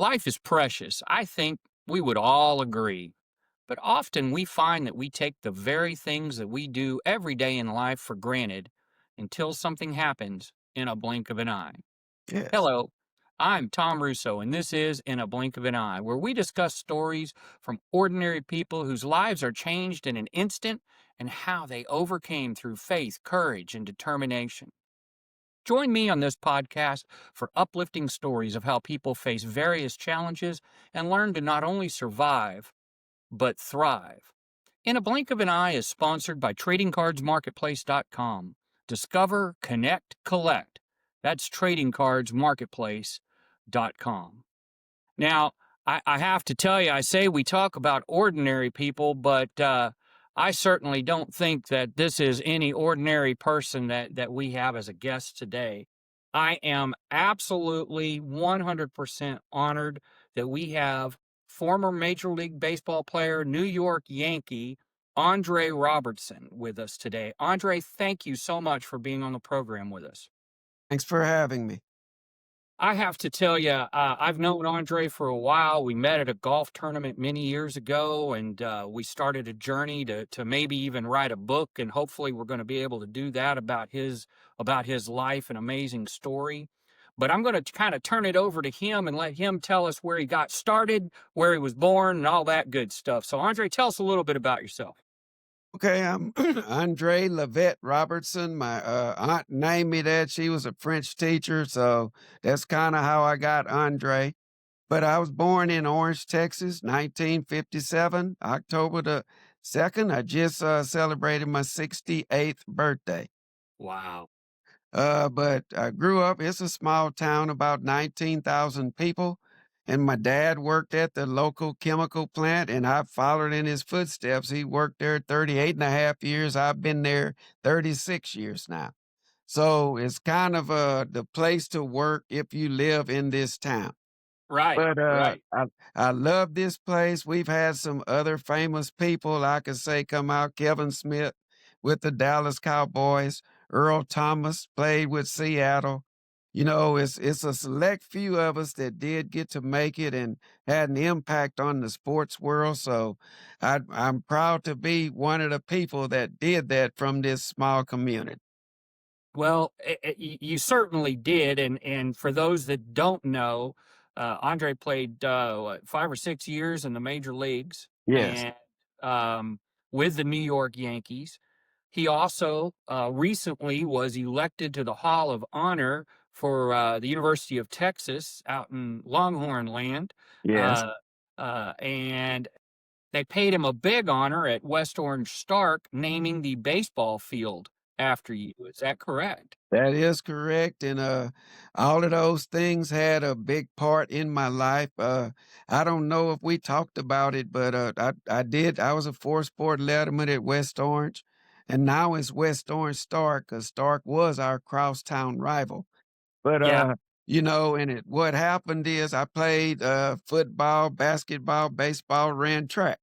Life is precious. I think we would all agree. But often we find that we take the very things that we do every day in life for granted until something happens in a blink of an eye. Yes. Hello, I'm Tom Russo, and this is In a Blink of an Eye, where we discuss stories from ordinary people whose lives are changed in an instant and how they overcame through faith, courage, and determination. Join me on this podcast for uplifting stories of how people face various challenges and learn to not only survive, but thrive. In a Blink of an Eye is sponsored by TradingCardsMarketplace.com. Discover, connect, collect. That's TradingCardsMarketplace.com. Now, I have to tell you, I say we talk about ordinary people, but I certainly don't think that this is any ordinary person that we have as a guest today. I am absolutely 100% honored that we have former Major League Baseball player, New York Yankee, Andre Robertson, with us today. Andre, thank you so much for being on the program with us. Thanks for having me. I have to tell you, I've known Andre for a while. We met at a golf tournament many years ago, and we started a journey to maybe even write a book. And hopefully, we're going to be able to do that about his life and amazing story. But I'm going to kind of turn it over to him and let him tell us where he got started, where he was born, and all that good stuff. So, Andre, tell us a little bit about yourself. Okay, I'm Andre Levette Robertson. My aunt named me that. She was a French teacher, so that's kind of how I got Andre. But I was born in Orange, Texas, 1957, October the 2nd. I just celebrated my 68th birthday. Wow. But I grew up, it's a small town, about 19,000 people. And my dad worked at the local chemical plant, and I followed in his footsteps. He worked there 38 and a half years. I've been there 36 years now. So it's kind of the place to work if you live in this town. Right, But, right. I love this place. We've had some other famous people I could say come out. Kevin Smith with the Dallas Cowboys, Earl Thomas played with Seattle. You know, it's a select few of us that did get to make it and had an impact on the sports world, so I'm proud to be one of the people that did that from this small community. Well, you certainly did, and for those that don't know, Andre played 5 or 6 years in the major leagues, Yes. and with the New York Yankees. He also recently was elected to the Hall of Honor for the University of Texas out in Longhorn Land, Yes. uh, and they paid him a big honor at West Orange Stark, naming the baseball field after you. Is that correct? That is correct, and, all of those things had a big part in my life. I don't know if we talked about it, but, I did. I was a four-sport letterman at West Orange, and now it's West Orange Stark, 'cause Stark was our crosstown rival. But, Yeah. you know, and what happened is I played, football, basketball, baseball, ran track.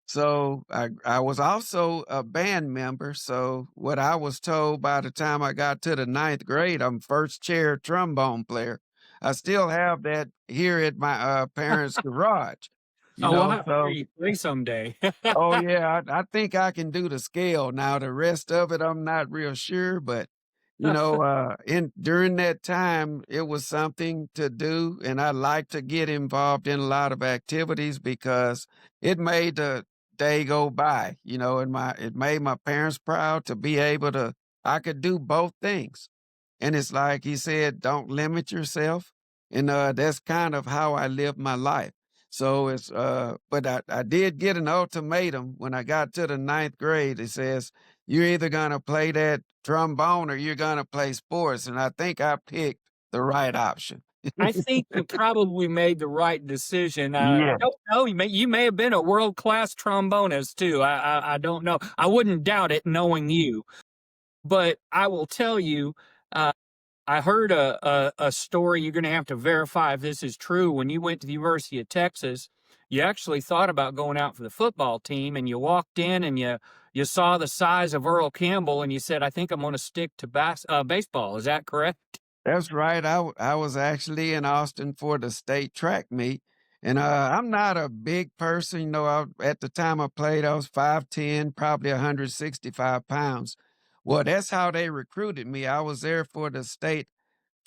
So I was also a band member. So what I was told by the time I got to the ninth grade, I'm first chair trombone player. I still have that here at my parents' garage. You Oh, we'll know, have to hear so you play someday. oh yeah, I think I can do the scale now. The rest of it, I'm not real sure, but you know, in during that time, it was something to do, and I like to get involved in a lot of activities because it made the day go by. You know, and my it made my parents proud to be able to. I could do both things, and it's like he said, don't limit yourself, and that's kind of how I live my life. So it's but I did get an ultimatum when I got to the ninth grade. It says you're either gonna play that trombone or you're gonna play sports, and I think I picked the right option. I think you probably made the right decision. I Yeah. don't know. You may have been a world class trombonist too. I don't know. I wouldn't doubt it, knowing you. But I will tell you, uh, I heard a story. You're going to have to verify if this is true. When you went to the University of Texas, you actually thought about going out for the football team, and you walked in and you saw the size of Earl Campbell, and you said, "I think I'm going to stick to baseball." Is that correct? That's right. I was actually in Austin for the state track meet, and, I'm not a big person, at the time I played, I was 5'10", probably 165 pounds. Well, that's how they recruited me. I was there for the state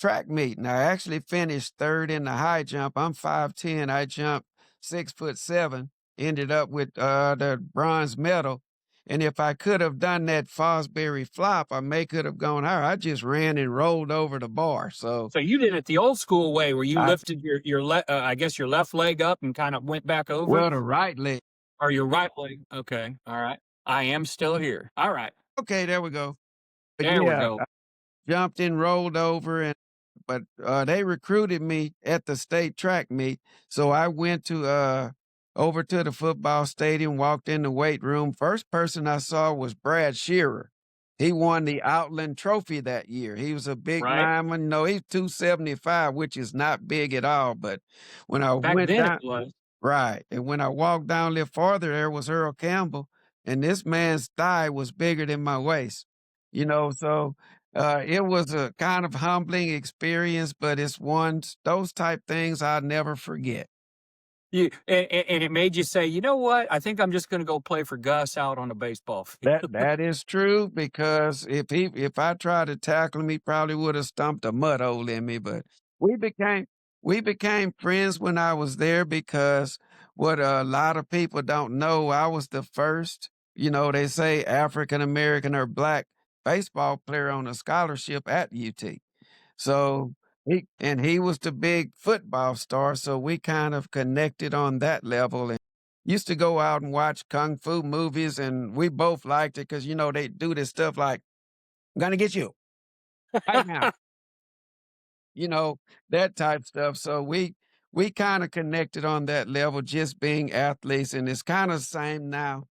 track meet, and I actually finished 3rd in the high jump. I'm 5'10", I jumped 6'7", ended up with, the bronze medal, and if I could have done that Fosbury flop, I may could have gone higher. I just ran and rolled over the bar, so So you did it the old school way where you I lifted I guess your left leg up and kind of went back over, well, the right leg. or your right leg. Okay, all right. I am still here. All right, Okay, there we go. But there we yeah, go. jumped and rolled over they recruited me at the state track meet, so I went over to the football stadium, walked in the weight room. First person I saw was Brad Shearer. He won the Outland Trophy that year. He was a big Right. lineman. No, he's 275, which is not big at all, but when I Back went then it down was. right, and when I walked down a little farther, there was Earl Campbell, and this man's thigh was bigger than my waist, so, it was a kind of humbling experience, but it's one those type things I'll never forget. And it made you say, you know what? I think I'm just going to go play for Gus out on the baseball field. That is true because if I tried to tackle him, he probably would have stumped a mud hole in me. But we became we became friends when I was there because what a lot of people don't know, I was the first, they say African American or black baseball player on a scholarship at UT. So he was the big football star, so we kind of connected on that level and used to go out and watch kung fu movies, and we both liked it because they do this stuff like, "I'm gonna get you right now," you know, that type stuff. So we kinda connected on that level just being athletes, and it's kinda same now,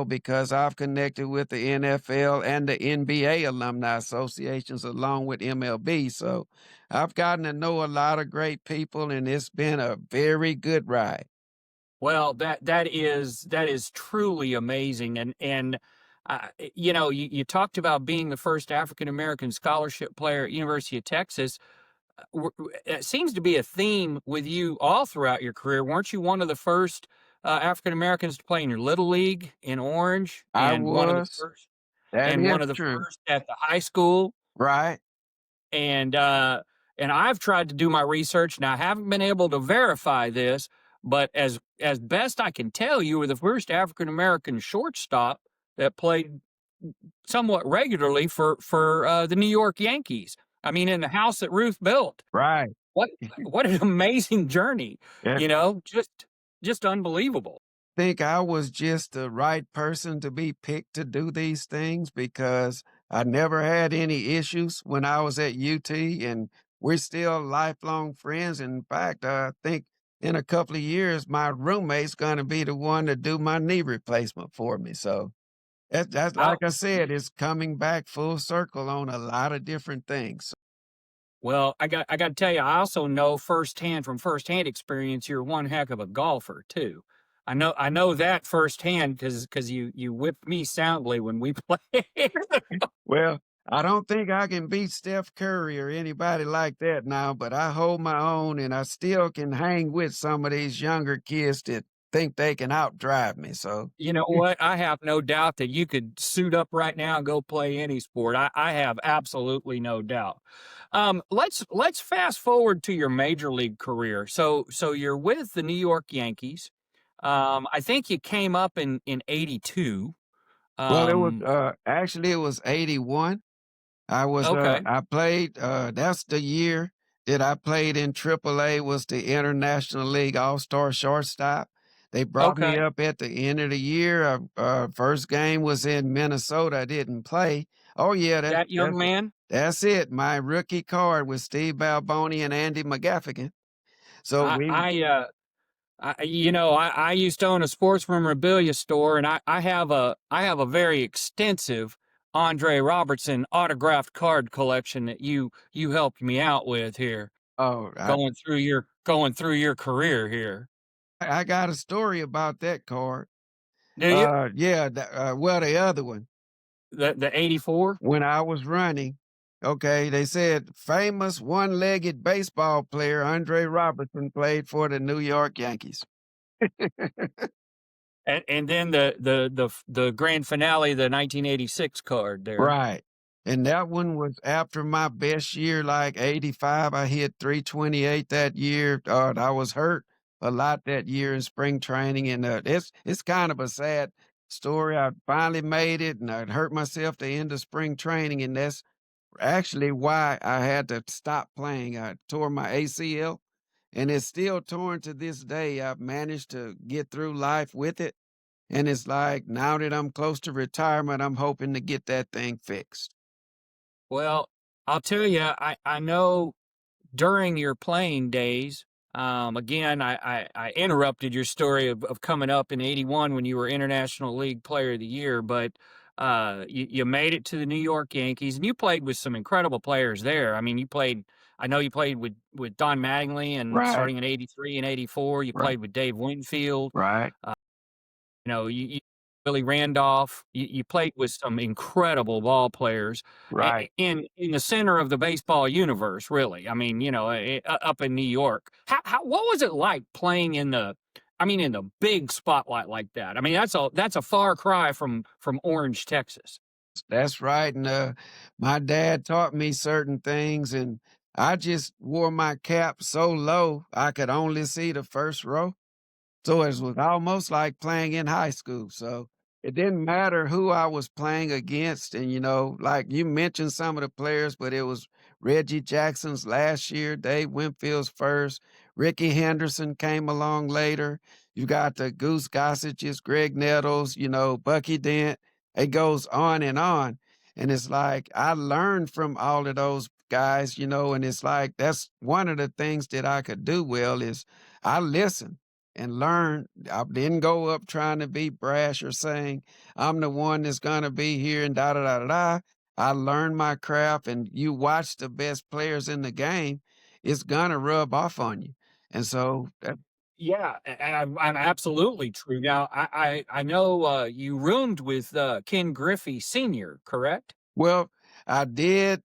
because I've connected with the NFL and the NBA alumni associations along with MLB, so I've gotten to know a lot of great people, and it's been a very good ride. Well, that is truly amazing, you talked about being the first African American scholarship player at University of Texas. It seems to be a theme with you all throughout your career. Weren't you one of the first African Americans to play in your little league in Orange, I was. That and is one of the true. first at the high school? Right, And I've tried to do my research, and I haven't been able to verify this, but as best I can tell, you were the first African American shortstop that played somewhat regularly for the New York Yankees. I mean, in the house that Ruth built. right. What what an amazing journey, Yeah. just unbelievable. Think I was just the right person to be picked to do these things because I never had any issues when I was at UT, and we're still lifelong friends. In fact, I think in a couple of years, my roommate's going to be the one to do my knee replacement for me. So that's Oh, like I said, it's coming back full circle on a lot of different things. well, I got to tell you, I also know firsthand from firsthand experience, you're one heck of a golfer too. I know that firsthand because you whipped me soundly when we played. Well, I don't think I can beat Steph Curry or anybody like that now, but I hold my own and I still can hang with some of these younger kids that think they can outdrive me. So, You know what? I have no doubt that you could suit up right now and go play any sport. I have absolutely no doubt. Let's fast forward to your major league career. So you're with the New York Yankees. I think you came up in '82. well, Um, actually it was 81. okay, I played, that's the year that I played in AAA was the International League All-Star shortstop. They brought me okay. up at the end of the year. First game was in Minnesota. I didn't play. Oh yeah, That young man. that's it. My rookie card with Steve Balboni and Andy McGaffigan. So I we I I used to own a sports memorabilia store, and I have a very extensive Andre Robertson autographed card collection that you helped me out with here, oh going through your career here. I got a story about that card. Do you? Yeah, well the other one. The '84? When I was running, Okay, they said famous one-legged baseball player Andre Robertson played for the New York Yankees. And then the grand finale, the 1986 card there. Right. And that one was after my best year, like 85. I hit 328 that year. I was hurt a lot that year in spring training, and it's kind of a sad story. I finally made it, and I hurt myself the end of spring training, and that's actually why I had to stop playing. I tore my ACL, and it's still torn to this day. I've managed to get through life with it, and it's like now that I'm close to retirement, I'm hoping to get that thing fixed. Well, I'll tell you, I know during your playing days, again, I interrupted your story of coming up in '81 when you were International League Player of the Year, but you made it to the New York Yankees, and you played with some incredible players there. I mean, you played. I know you played with Don Mattingly, and Right, starting in '83 and '84, you right, played with Dave Winfield. right, You Billy Randolph, you played with some incredible ball players right. in the center of the baseball universe, really. I mean, up in New York. How what was it like playing in the big spotlight like that? I mean, that's a far cry from Orange, Texas. That's right. And my dad taught me certain things, and I just wore my cap so low I could only see the first row. So it was almost like playing in high school. So it didn't matter who I was playing against. And, like you mentioned some of the players, but it was Reggie Jackson's last year, Dave Winfield's first. Ricky Henderson came along later. You got the Goose Gossages, Greg Nettles, Bucky Dent. It goes on and on. And it's like I learned from all of those guys, and it's like that's one of the things that I could do well is I listen and learn. I didn't go up trying to be brash or saying I'm the one that's gonna be here and da da da da da. I learned my craft, and you watch the best players in the game, it's gonna rub off on you. And so that, Yeah, and I'm absolutely true. Now, I know you roomed with Ken Griffey Sr., correct? well, I did.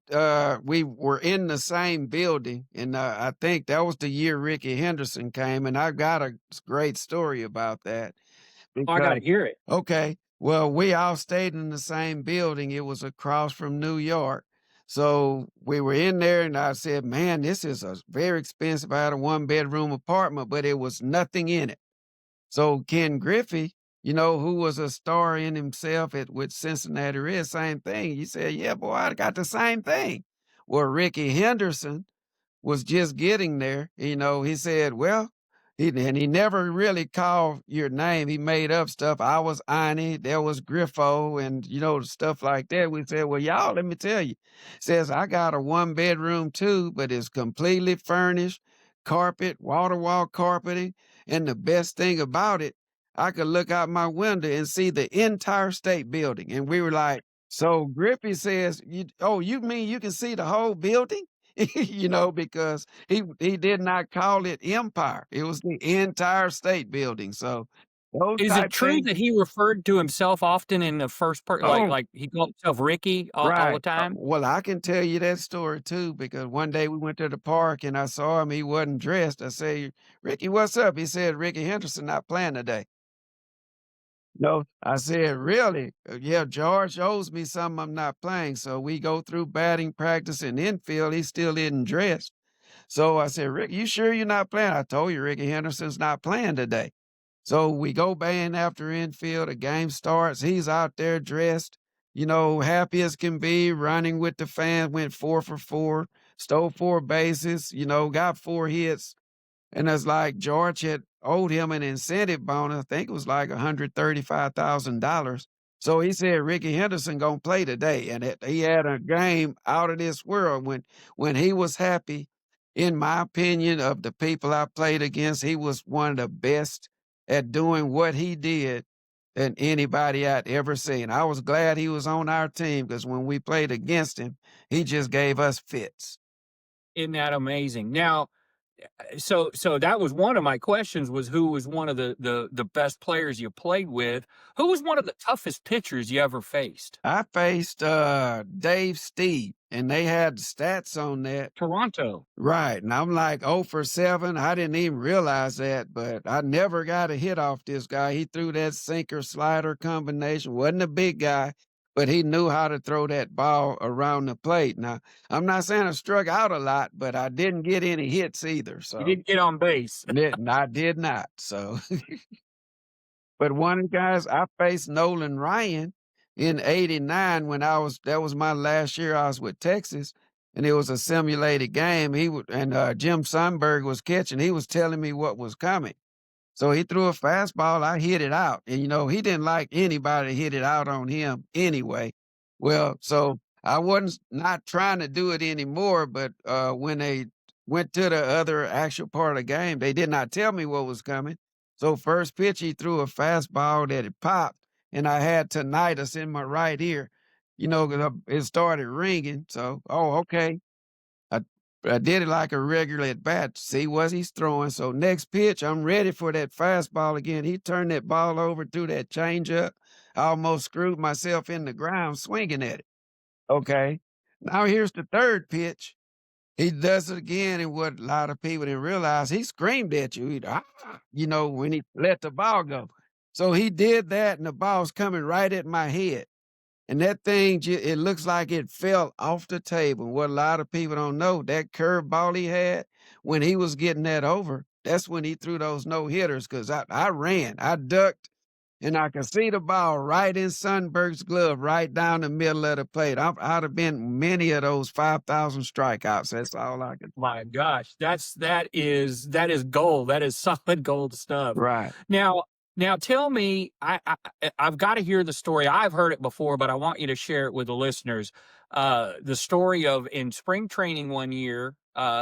We were in the same building, and I think that was the year Ricky Henderson came, and I got a great story about that. Oh, I got Because to hear it. okay, well, we all stayed in the same building. It was across from New York. So we were in there and I said, "Man, this is a very expensive." I had a one-bedroom apartment, but it was nothing in it. So Ken Griffey, who was a star in himself with Cincinnati Reds, same thing. He said, "Yeah, boy, I got the same thing." Well, Ricky Henderson was just getting there, he said, "Well," he never really called your name. He made up stuff. I was Ani, there was Griffo, and stuff like that. We said, "Well, y'all, let me tell you." Says, "I got a one-bedroom too, but it's completely furnished, carpet, water wall carpeting, and the best thing about it, I could look out my window and see the entire state building." And we were like, so Griffey says, you mean you can see the whole building?" Because he did not call it empire. It was the entire state building. So those Is it type true things. that he referred to himself often in the first part, Oh, like he called himself Ricky all the right. time? Well, I can tell you that story too, because one day we went to the park and I saw him. He wasn't dressed. I say, "Ricky, what's up?" He said, "Ricky Henderson not playing today." No, I said, "Really?" Yeah, George owes me something. I'm not playing. So we go through batting practice and infield. He still isn't dressed. So I said, "Rick, you sure you're not playing?" "I told you Ricky Henderson's not playing today." So we go bang after infield, the game starts. He's out there dressed, happy as can be, running with the fans, went 4 for 4, stole 4 bases, got 4 hits. And it's like George had owed him an incentive bonus. I think it was like $135,000. So he said Ricky Henderson gonna play today, and he had a game out of this world. When he was happy, in my opinion, of the people I played against, he was one of the best at doing what he did than anybody I'd ever seen. I was glad he was on our team because when we played against him, he just gave us fits. Isn't that amazing? Now, So that was one of my questions was who was one of the best players you played with? Who was one of the toughest pitchers you ever faced? I faced, Dave Steve, and they had the stats on that. Toronto. Right, and I'm like 0 for 7. I didn't even realize that, but I never got a hit off this guy. He threw that sinker slider combination. Wasn't a big guy, but he knew how to throw that ball around the plate. Now, I'm not saying I struck out a lot, but I didn't get any hits either. You So, didn't get on base. I did not. So, but one of the guys I faced Nolan Ryan in '89 when that was my last year I was with Texas, and it was a simulated game. He would and Jim Sundberg was catching. He was telling me what was coming. So he threw a fastball, I hit it out, and, he didn't like anybody to hit it out on him anyway. Well, so I wasn't not trying to do it anymore, but, when they went to the other actual part of the game, they did not tell me what was coming. So first pitch, he threw a fastball that it popped, and I had tinnitus in my right ear, 'cause it started ringing, so, "Oh, okay." I I did it like a regular at bat, see what he's throwing. So next pitch, I'm ready for that fastball again. He turned that ball over, threw that changeup. I almost screwed myself in the ground swinging at it. Okay. Now here's the third pitch. He does it again, and what a lot of people didn't realize, he screamed at you. When he let the ball go. So he did that, and the ball's coming right at my head. And that thing, it looks like it fell off the table. What a lot of people don't know, that curveball he had, when he was getting that over, that's when he threw those no hitters. Cause I ran, I ducked, and I could see the ball right in Sundberg's glove, right down the middle of the plate. I'd have been many of those 5,000 strikeouts. That's all I could. My gosh, that is gold. That is solid gold stuff. Right. Now now tell me, I've got to hear the story. I've heard it before, but I want you to share it with the listeners. The story of in spring training one year,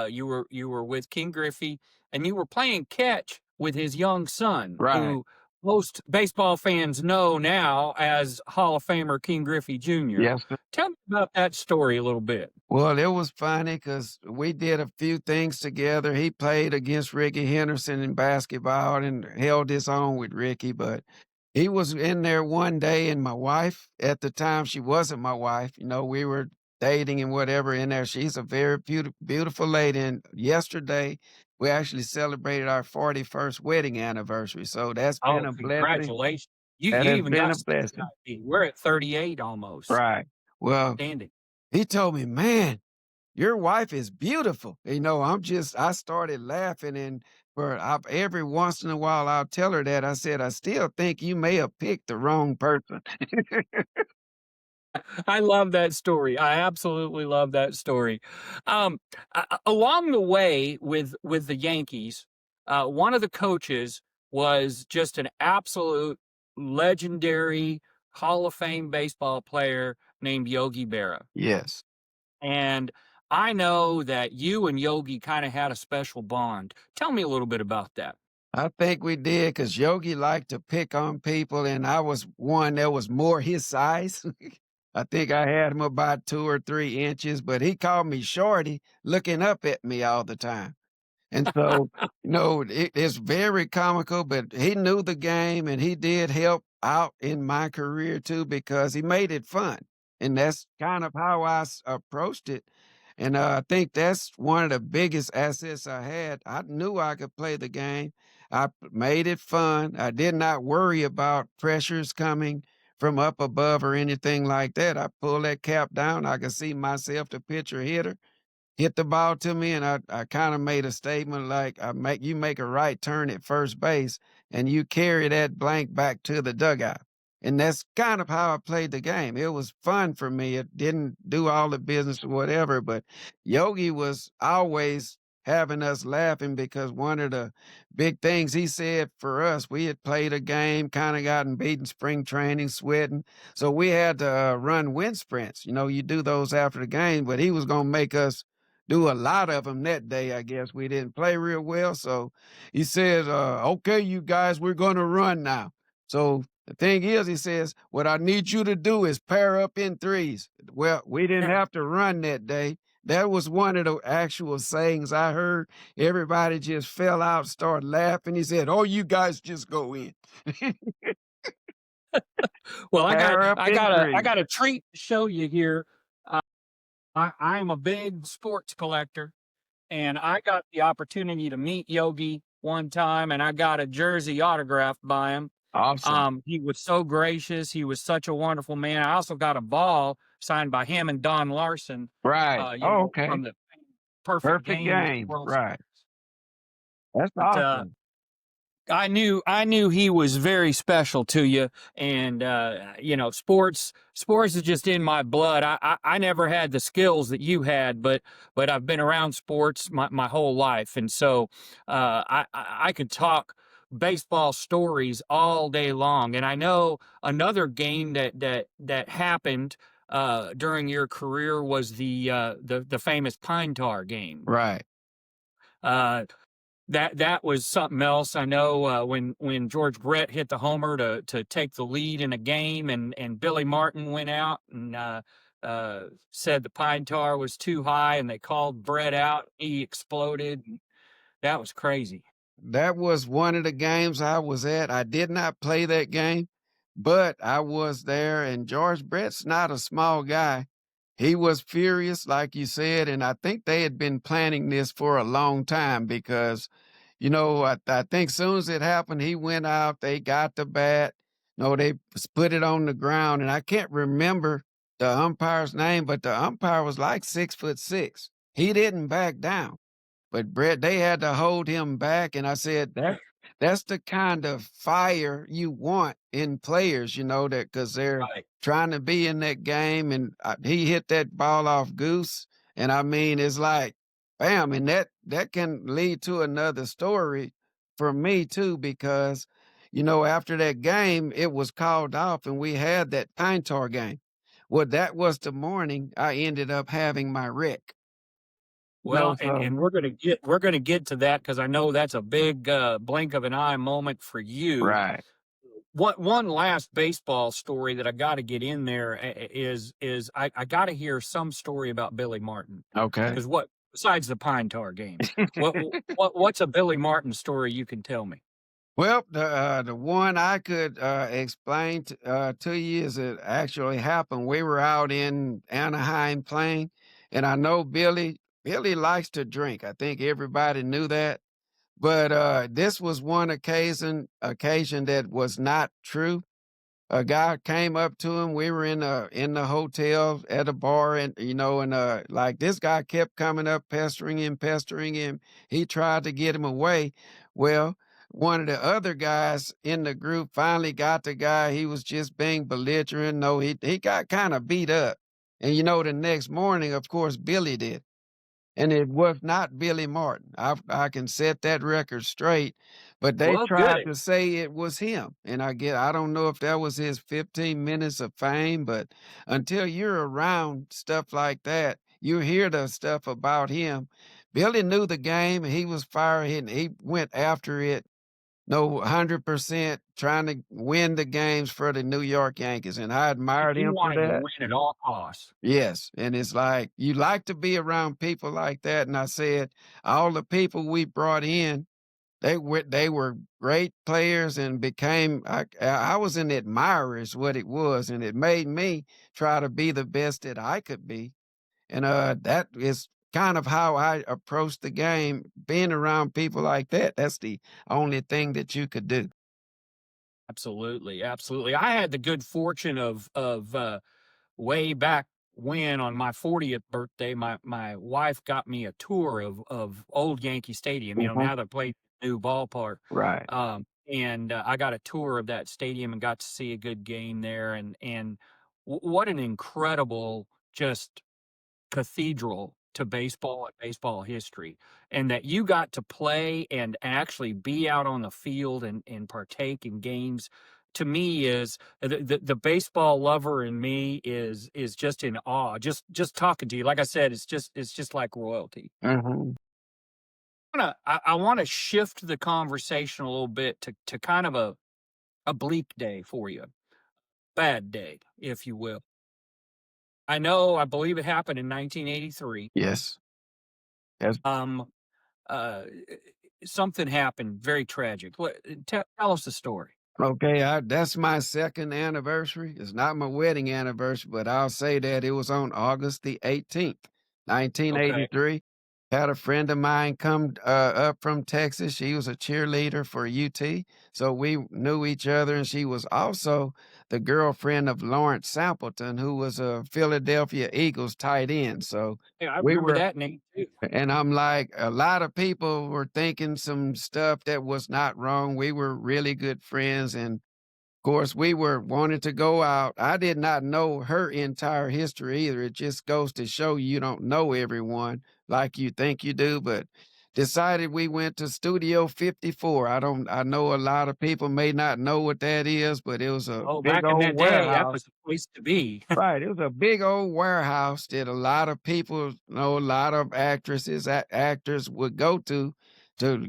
you were with King Griffey, and you were playing catch with his young son, Right. who most baseball fans know now as Hall of Famer King Griffey Jr. Yes. Tell me about that story a little bit. Well, it was funny because we did a few things together. He played against Ricky Henderson in basketball and held his own with Ricky, but he was in there one day, and my wife at the time, she wasn't my wife. We were dating and whatever in there. She's a very beautiful lady. And yesterday, we actually celebrated our 41st wedding anniversary. So that's been Oh, a blessing. congratulations. You That you has even been got a some blessing. VIP. We're at 38 almost. Right. Well, Outstanding. he told me, man, your wife is beautiful. I started laughing, and every once in a while I'll tell her that. I said, I still think you may have picked the wrong person. I love that story. I absolutely love that story. Um, Along the way with the Yankees, one of the coaches was just an absolute legendary Hall of Fame baseball player named Yogi Berra. Yes. And I know that you and Yogi kind of had a special bond. Tell me a little bit about that. I think we did because Yogi liked to pick on people, and I was one that was more his size. I think I had him about 2 or 3 inches, but he called me Shorty, looking up at me all the time. And so, it's very comical, but he knew the game, and he did help out in my career too because he made it fun. And that's kind of how I approached it. And I think that's one of the biggest assets I had. I knew I could play the game. Made it fun. I did not worry about pressures coming from up above or anything like that. I pulled that cap down. I could see myself, the pitcher hitter, hit the ball to me, and I kind of made a statement like, you make a right turn at first base, and you carry that blank back to the dugout." And that's kind of how I played the game. It was fun for me. It didn't do all the business or whatever, but Yogi was always having us laughing because one of the big things he said for us, we had played a game, kind of gotten beaten spring training, sweating. So we had to run wind sprints. You do those after the game, but he was going to make us do a lot of them that day. I guess we didn't play real well. So he says, okay, you guys, we're going to run now. So the thing is, he says, what I need you to do is pair up in threes. Well, we didn't have to run that day that was one of the actual sayings I heard. Everybody just fell out, started laughing. He said, "Oh, you guys just go in." Well, Hair up and I green. got a treat to show you here. Uh, I'm a big sports collector, and I got the opportunity to meet Yogi one time, and I got a jersey autographed by him. Awesome. He was so gracious. He was such a wonderful man. I also got a ball signed by him and Don Larson, Right. Oh, okay. from the perfect Perfect game at the game. World Right. Series. That's But awesome. I knew he was very special to you, and sports is just in my blood. I never had the skills that you had, but I've been around sports my whole life, and so I could talk baseball stories all day long. And I know another game that happened during your career was the famous Pine Tar game. Right. Uh, that was something else. I know when George Brett hit the homer to take the lead in a game, and Billy Martin went out and said the pine tar was too high, and they called Brett out. He exploded. That was crazy. That was one of the games I was at. I did not play that game, but I was there, and George Brett's not a small guy. He was furious, like you said, and I think they had been planning this for a long time because, I think soon as it happened, he went out, they got the bat, no, they put it on the ground, and I can't remember the umpire's name, but the umpire was like 6'6". He didn't back down. But Brett, they had to hold him back, and I said, that's the kind of fire you want in players, that because 'cause they're Right. trying to be in that game, and, he hit that ball off Goose, and I mean, it's like, bam, and that can lead to another story for me too because, after that game, it was called off, and we had that Pine Tar game. Well, that was the morning I ended up having my wreck. Well, So and we're gonna get to that because I know that's a big blink of an eye moment for you. right. What one last baseball story that I got to get in there is I got to hear some story about Billy Martin Okay. because what besides the Pine Tar games, what's a Billy Martin story you can tell me? Well, the one I could explain to you is it actually happened. We were out in Anaheim playing, and I know Billy likes to drink. I think everybody knew that. But this was one occasion that was not true. A guy came up to him. We were in the hotel at a bar, and like this guy kept coming up, pestering him. He tried to get him away. Well, one of the other guys in the group finally got the guy. He was just being belligerent. No, he got kind of beat up. And the next morning, of course, Billy did. And it was not Billy Martin. I can set that record straight, but they Well, tried good. to say it was him, and I don't know if that was his 15 minutes of fame, but until you're around stuff like that, you hear the stuff about him. Billy knew the game, and he was fiery, and he went after it, no, 100% trying to win the games for the New York Yankees, and I admired He him for wanted to that. win at all costs. Yes, and it's like, you like to be around people like that, and I said, all the people we brought in, they were great players and became I was an admirer is what it was, and it made me try to be the best that I could be, and, that is kind of how I approach the game, being around people like that, that's the only thing that you could do. Absolutely, absolutely. I had the good fortune of way back when on my 40th birthday, my wife got me a tour of old Yankee Stadium. Mhm. Now they're playing new ballpark. Right. And I got a tour of that stadium and got to see a good game there. And what an incredible just cathedral to baseball and baseball history, and that you got to play and actually be out on the field and partake in games, to me is the baseball lover in me is just in awe. Just talking to you, like I said, it's just like royalty. Mhm. I want to shift the conversation a little bit to kind of a bleak day for you, bad day, if you will. I know, I believe it happened in 1983. Yes. Yes. Um, uh, Something happened very tragic. What tell us the story. Okay, that's my second anniversary. It's not my wedding anniversary, but I'll say that it was on August the 18th, Okay. 1983. Had a friend of mine come up from Texas. She was a cheerleader for UT, so we knew each other, and she was also the girlfriend of Lawrence Sampleton, who was a Philadelphia Eagles tight end. So Yeah, I we remember were that name too. and I'm like, a lot of people were thinking some stuff that was not wrong. We were really good friends. And of course, we were wanting to go out. I did not know her entire history either. It just goes to show you don't know everyone like you think you do. But decided we went to Studio 54. I know a lot of people may not know what that is, but it was a Oh, big back in old that day, that warehouse. was the place to be. Right, it was a big old warehouse that a lot of people, a lot of actresses, actors would go to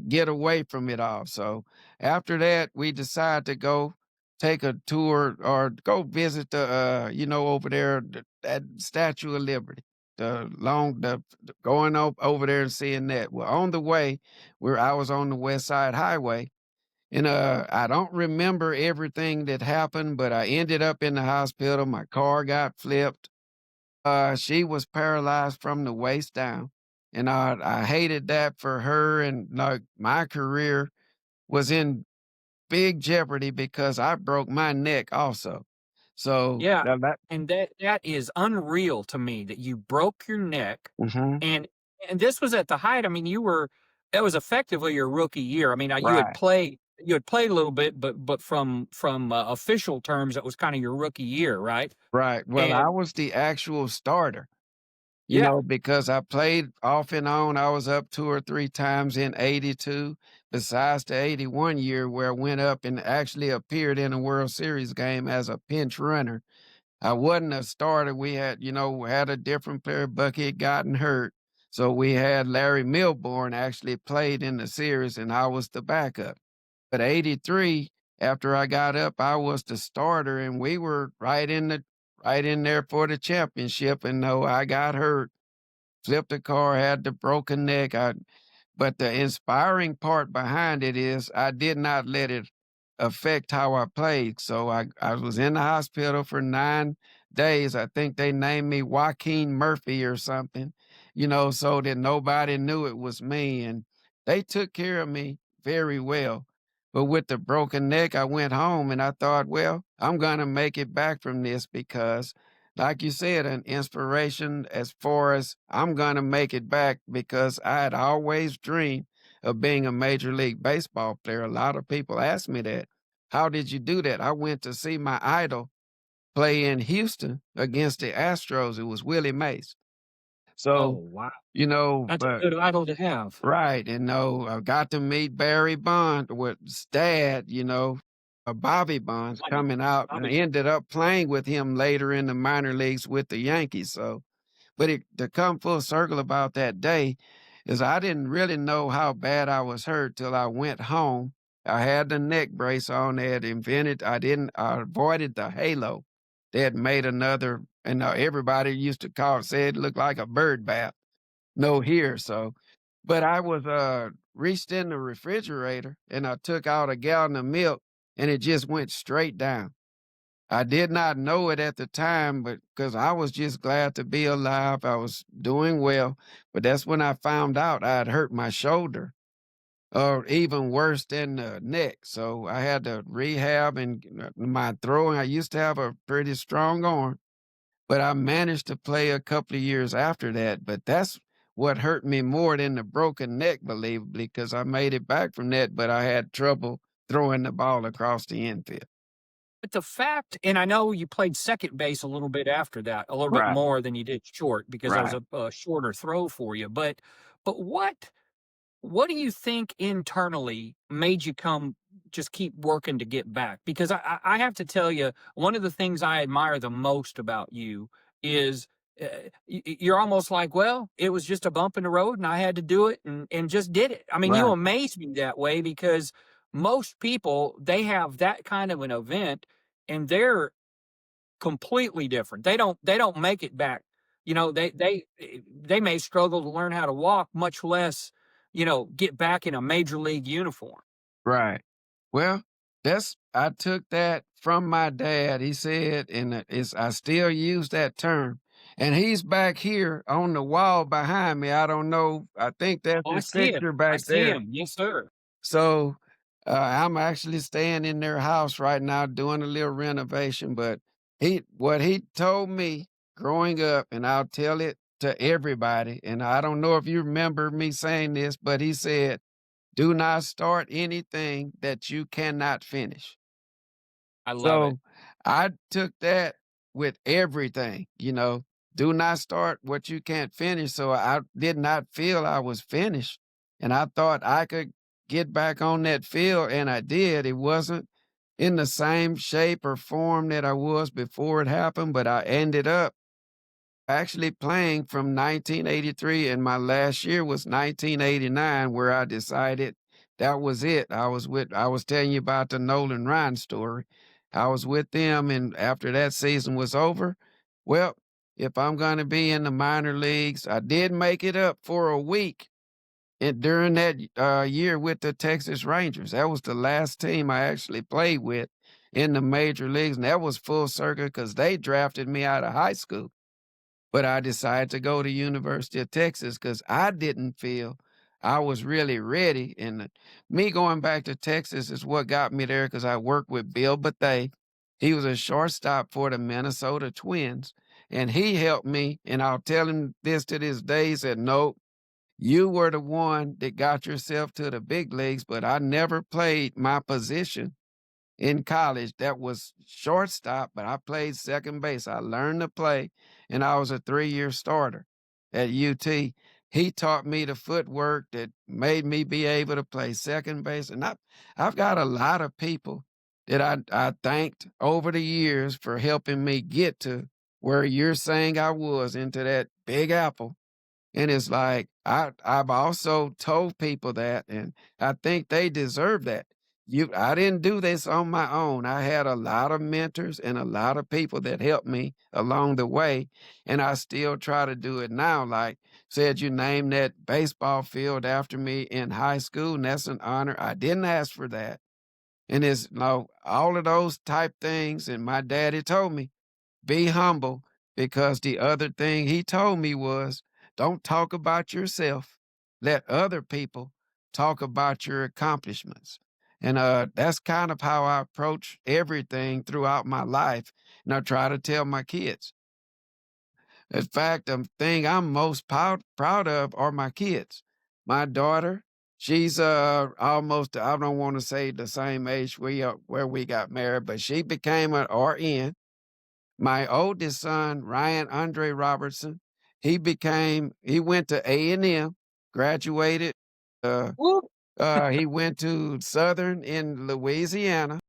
get away from it all. So after that, we decided to go take a tour or go visit over there, that Statue of Liberty, the going over there and seeing that. Well, on the way, where I was on the West Side Highway, and, I don't remember everything that happened, but I ended up in the hospital. My car got flipped. She was paralyzed from the waist down, and I hated that for her, and, like, my career was in big jeopardy because I broke my neck also. So, Yeah, that and that is unreal to me that you broke your neck, mhm, and this was at the height. I mean, that was effectively your rookie year. I mean, right, you had played a little bit, but from official terms, it was kind of your rookie year, right? right. Well, I And was the actual starter. yeah, Because I played off and on, I was up 2 or 3 times in '82, besides the '81 year where I went up and actually appeared in a World Series game as a pinch runner. I wasn't a starter. We had a different player. Bucky had gotten hurt. So we had Larry Milbourne actually played in the series, and I was the backup. But '83, after I got up, I was the starter, and we were right in there for the championship, and no, I got hurt, flipped the car, had the broken neck. But the inspiring part behind it is I did not let it affect how I played. So I was in the hospital for 9 days. I think they named me Joaquin Murphy or something, so that nobody knew it was me. And they took care of me very well. But with the broken neck, I went home and I thought, well, I'm going to make it back from this because like you said, an inspiration as far as I'm gonna make it back because I had always dreamed of being a Major League Baseball player. A lot of people ask me that. How did you do that? I went to see my idol play in Houston against the Astros. It was Willie Mays. oh So, wow, that's a but good idol to have. right, and no, I got to meet Barry Bond with his dad, Bobby Bonds Bobby, coming out, and I Bobby, ended up playing with him later in the minor leagues with the Yankees. So, but to come full circle about that day is I didn't really know how bad I was hurt till I went home. I had the neck brace on. They had invented. I avoided the halo. They had made another, and everybody used to say it looked like a bird bath. No here, so but I was, reached in the refrigerator and I took out a gallon of milk and it just went straight down. I did not know it at the time, but because I was just glad to be alive, I was doing well, but that's when I found out I had hurt my shoulder, or even worse than the neck, so I had to rehab and my throwing. I used to have a pretty strong arm, but I managed to play a couple of years after that, but that's what hurt me more than the broken neck, believably, because I made it back from that, but I had trouble throwing the ball across the infield. but the fact, and I know you played second base a little bit after that, a little bit Right, more than you did short because that was right. a shorter throw for you. But what do you think internally made you just keep working to get back? Because I have to tell you, one of the things I admire the most about you is you're almost like, well, it was just a bump in the road and I had to do it and just did it. I mean, you Right, amaze me that way because most people, they have that kind of an event and they're completely different. They don't make it back. They may struggle to learn how to walk, much less, get back in a major league uniform. Right. Well, that's I took that from my dad. He said, and it's I still use that term. And he's back here on the wall behind me. I don't know. I think that's Oh, I his see him. picture I back see there. him. Yes, sir. So I'm actually staying in their house right now doing a little renovation. But what he told me growing up, and I'll tell it to everybody, and I don't know if you remember me saying this, but he said, do not start anything that you cannot finish. I love it. So I took that with everything, do not start what you can't finish. So I did not feel I was finished. And I thought I could get back on that field, and I did. It wasn't in the same shape or form that I was before it happened, but I ended up actually playing from 1983, and my last year was 1989, where I decided that was it. I was telling you about the Nolan Ryan story. I was with them, and after that season was over, well, if I'm going to be in the minor leagues, I did make it up for a week and during that year with the Texas Rangers. That was the last team I actually played with in the major leagues, and that was full circle because they drafted me out of high school. But I decided to go to University of Texas because I didn't feel I was really ready, and me going back to Texas is what got me there because I worked with Bill Bethay. He was a shortstop for the Minnesota Twins, and he helped me, and I'll tell him this to this day, he said, "No, you were the one that got yourself to the big leagues, but I never played my position in college that was shortstop, but I played second base. I learned to play, and I was a 3-year starter at UT. He taught me the footwork that made me be able to play second base. And I've got a lot of people that I thanked over the years for helping me get to where you're saying I was into that big apple. And it's like I've also told people that, and I think they deserve that. I didn't do this on my own. I had a lot of mentors and a lot of people that helped me along the way, and I still try to do it now. Like said, you named that baseball field after me in high school, and that's an honor. I didn't ask for that, and it's all of those type things. And my daddy told me be humble because the other thing he told me was don't talk about yourself. Let other people talk about your accomplishments. And that's kind of how I approach everything throughout my life. And I try to tell my kids. In fact, the thing I'm most proud of are my kids. My daughter, she's almost, I don't want to say the same age where we got married, but she became an RN. My oldest son, Ryan Andre Robertson, he went to A&M, graduated. Uh, Woo! he went to Southern in Louisiana.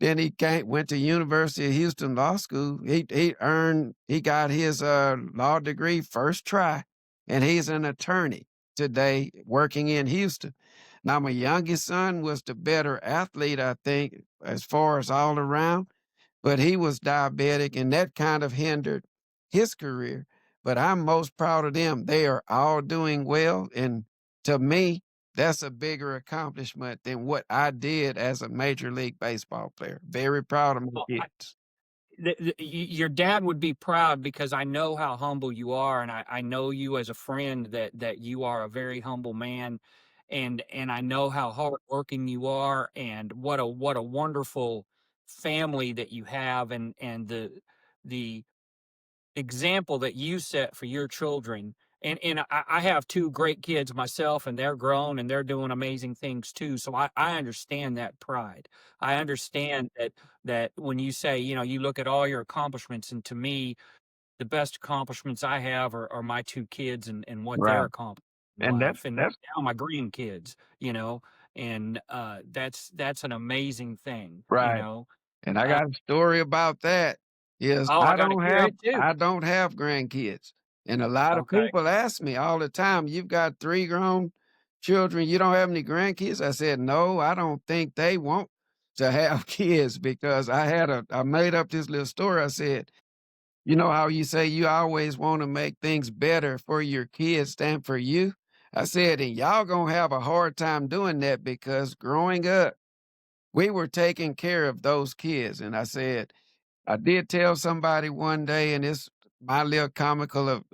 Then went to University of Houston Law School. He got his law degree first try, and he's an attorney today working in Houston. Now my youngest son was the better athlete, I think, as far as all around, but he was diabetic and that kind of hindered his career. But I'm most proud of them. They are all doing well. And to me, that's a bigger accomplishment than what I did as a major league baseball player. Very proud of my Well, kids. your dad would be proud because I know how humble you are, and I know you as a friend that you are a very humble man, and I know how hardworking you are, and what a wonderful family that you have, and the example that you set for your children. And I have two great kids myself, and they're grown and they're doing amazing things too. So I understand that pride. I understand that when you say, you look at all your accomplishments, and to me, the best accomplishments I have are my two kids and what they're Right. accomplishing in And life, and that's now my grandkids, and that's an amazing thing, right. And I Uh, got a story about that. Is oh, I gotta hear it too. I don't have grandkids. And a lot of Okay. people ask me all the time, you've got 3 grown children, you don't have any grandkids? I said, no, I don't think they won't. to have kids because I made up this little story. I said, you know how you say you always wanna make things better for your kids than for you? I said, "And y'all gonna have a hard time doing that because growing up, we were taking care of those kids," and I said, I did tell somebody one day, and it's my little comical of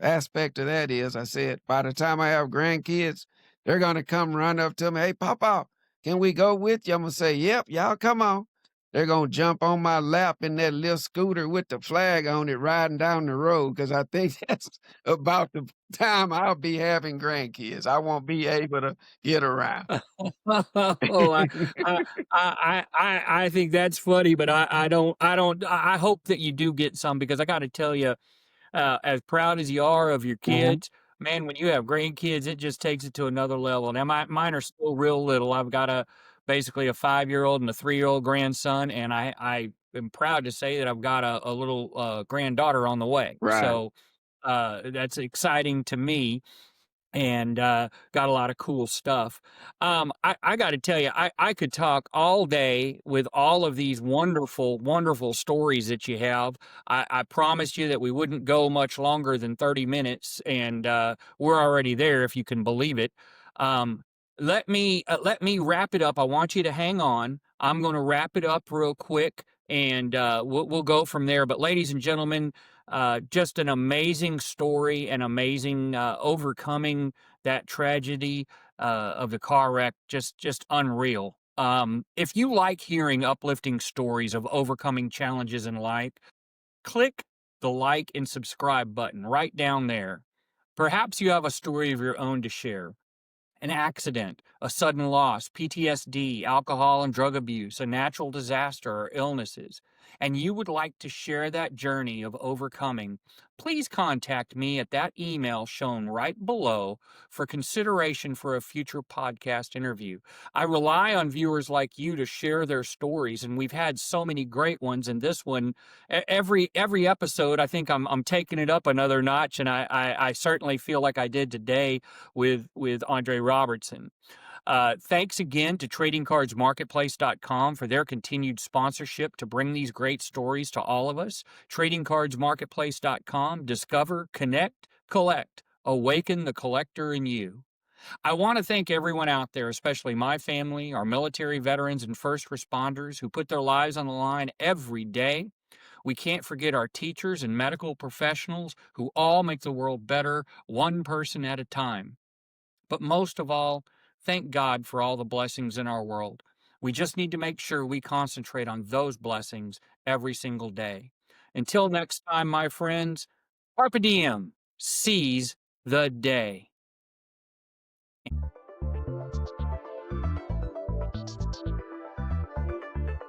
aspect of that is I said, by the time I have grandkids, they're gonna come run up to me, "Hey, Papa, can we go with you?" Imma say, "Yep, y'all come on." They're gonna jump on my lap in that little scooter with the flag on it riding down the road because I think that's about the time I'll be having grandkids. I won't be able to get around. Oh, I I think that's funny, but I hope that you do get some because I got to tell you, as proud as you are of your Mhm. kids, man, when you have grandkids, it just takes it to another level. Now, mine are still real little. I've got basically a 5-year-old and a 3-year-old grandson, and I am proud to say that I've got a little granddaughter on the way. Right. So that's exciting to me and got a lot of cool stuff. I got to tell you, I could talk all day with all of these wonderful, wonderful stories that you have. I promised you that we wouldn't go much longer than 30 minutes, and we're already there, if you can believe it. Um, let me wrap it up. I want you to hang on. I'm going to wrap it up real quick, and we'll go from there. But, ladies and gentlemen, just an amazing story, an amazing overcoming that tragedy of the car wreck. Just unreal. If you like hearing uplifting stories of overcoming challenges in life, click the like and subscribe button right down there. Perhaps you have a story of your own to share, an accident, a sudden loss, PTSD, alcohol and drug abuse, a natural disaster, or illnesses, and you would like to share that journey of overcoming, please contact me at that email shown right below for consideration for a future podcast interview. I rely on viewers like you to share their stories, and we've had so many great ones. And this one, every episode, I think I'm taking it up another notch, and I certainly feel like I did today with Andre Robertson. Thanks again to tradingcardsmarketplace.com for their continued sponsorship to bring these great stories to all of us. Tradingcardsmarketplace.com, discover, connect, collect, awaken the collector in you. I want to thank everyone out there, especially my family, our military veterans and first responders who put their lives on the line every day. We can't forget our teachers and medical professionals who all make the world better, one person at a time. But most of all, thank God for all the blessings in our world. We just need to make sure we concentrate on those blessings every single day. Until next time, my friends, Carpe Diem, seize the day.